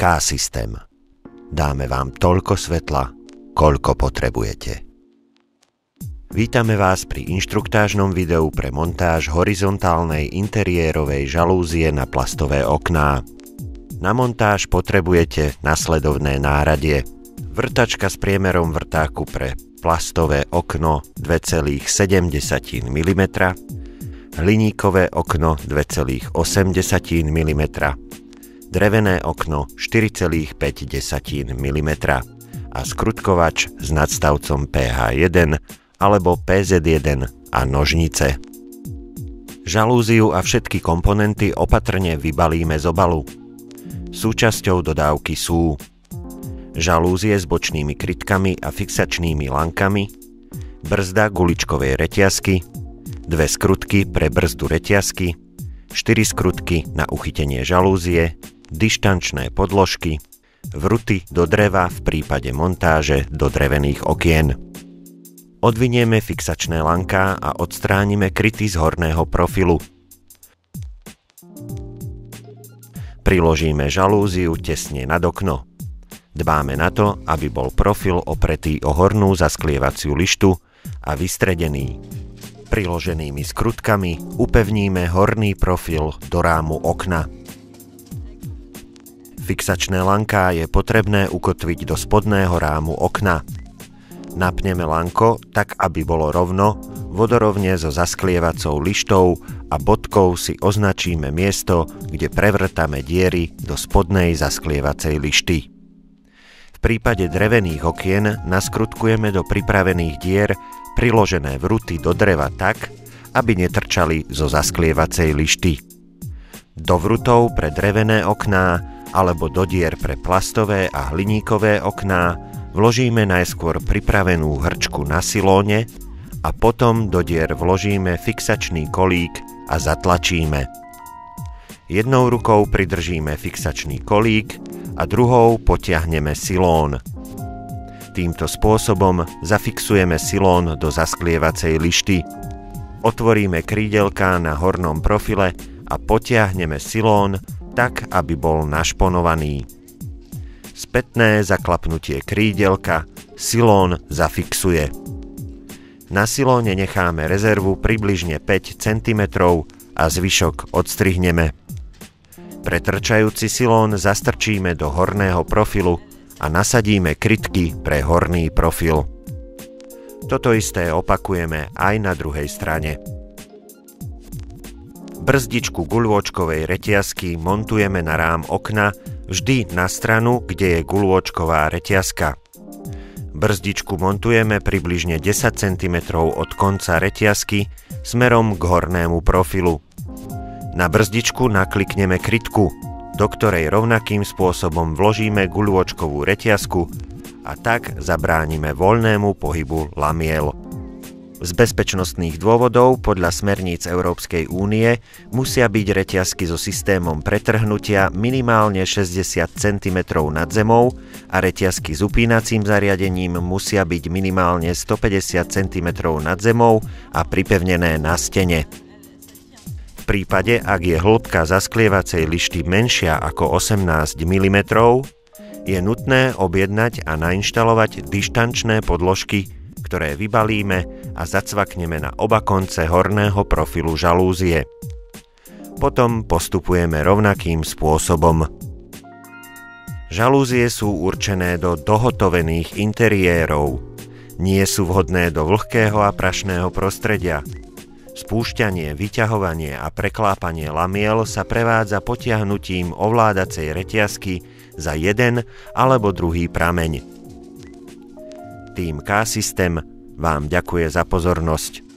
K-systém. Dáme vám toľko svetla, koľko potrebujete. Vítame vás pri inštruktážnom videu pre montáž horizontálnej interiérovej žalúzie na plastové okná. Na montáž potrebujete nasledovné náradie. Vrtačka s priemerom vrtáku pre plastové okno 2,7 mm, hliníkové okno 2,8 mm, drevené okno 4,5 mm a skrutkovač s nadstavcom PH1 alebo PZ1 a nožnice. Žalúziu a všetky komponenty opatrne vybalíme z obalu. Súčasťou dodávky sú žalúzie s bočnými krytkami a fixačnými lankami, brzda guličkovej reťazky, 2 skrutky pre brzdu reťazky, 4 skrutky na uchytenie žalúzie, dištančné podložky, vruty do dreva v prípade montáže do drevených okien. Odvinieme fixačné lanká a odstránime kryty z horného profilu. Priložíme žalúziu tesne nad okno. Dbáme na to, aby bol profil opretý o hornú zasklievaciu lištu a vystredený. Priloženými skrutkami upevníme horný profil do rámu okna. Fixačné lanká je potrebné ukotviť do spodného rámu okna. Napneme lanko tak, aby bolo rovno, vodorovne so zasklievacou lištou a bodkou si označíme miesto, kde prevrtáme diery do spodnej zasklievacej lišty. V prípade drevených okien naskrutkujeme do pripravených dier priložené vruty do dreva tak, aby netrčali zo zasklievacej lišty. Do vrutov pre drevené okná alebo do dier pre plastové a hliníkové okná vložíme najskôr pripravenú hrčku na silóne a potom do dier vložíme fixačný kolík a zatlačíme. Jednou rukou pridržíme fixačný kolík a druhou potiahneme silón. Týmto spôsobom zafixujeme silón do zasklievacej lišty. Otvoríme krídelká na hornom profile a potiahneme silón tak, aby bol našponovaný. Spätné zaklapnutie krídelka silón zafixuje. Na silóne necháme rezervu približne 5 cm a zvyšok odstrihneme. Pretrčajúci silón zastrčíme do horného profilu a nasadíme krytky pre horný profil. Toto isté opakujeme aj na druhej strane. Brzdičku guľôčkovej reťazky montujeme na rám okna vždy na stranu, kde je guľôčková reťazka. Brzdičku montujeme približne 10 cm od konca reťazky smerom k hornému profilu. Na brzdičku naklikneme krytku, do ktorej rovnakým spôsobom vložíme guľôčkovú reťazku a tak zabránime voľnému pohybu lamiel. Z bezpečnostných dôvodov podľa smerníc Európskej únie musia byť reťazky so systémom pretrhnutia minimálne 60 cm nad zemou a reťazky s upínacím zariadením musia byť minimálne 150 cm nad zemou a pripevnené na stene. V prípade, ak je hĺbka zasklievacej lišty menšia ako 18 mm, je nutné objednať a nainštalovať dištančné podložky, ktoré vybalíme a zacvakneme na oba konce horného profilu žalúzie. Potom postupujeme rovnakým spôsobom. Žalúzie sú určené do dohotovených interiérov. Nie sú vhodné do vlhkého a prašného prostredia. Spúšťanie, vyťahovanie a preklápanie lamiel sa prevádza potiahnutím ovládacej reťazky za jeden alebo druhý prameň. Tým K-systém vám ďakuje za pozornosť.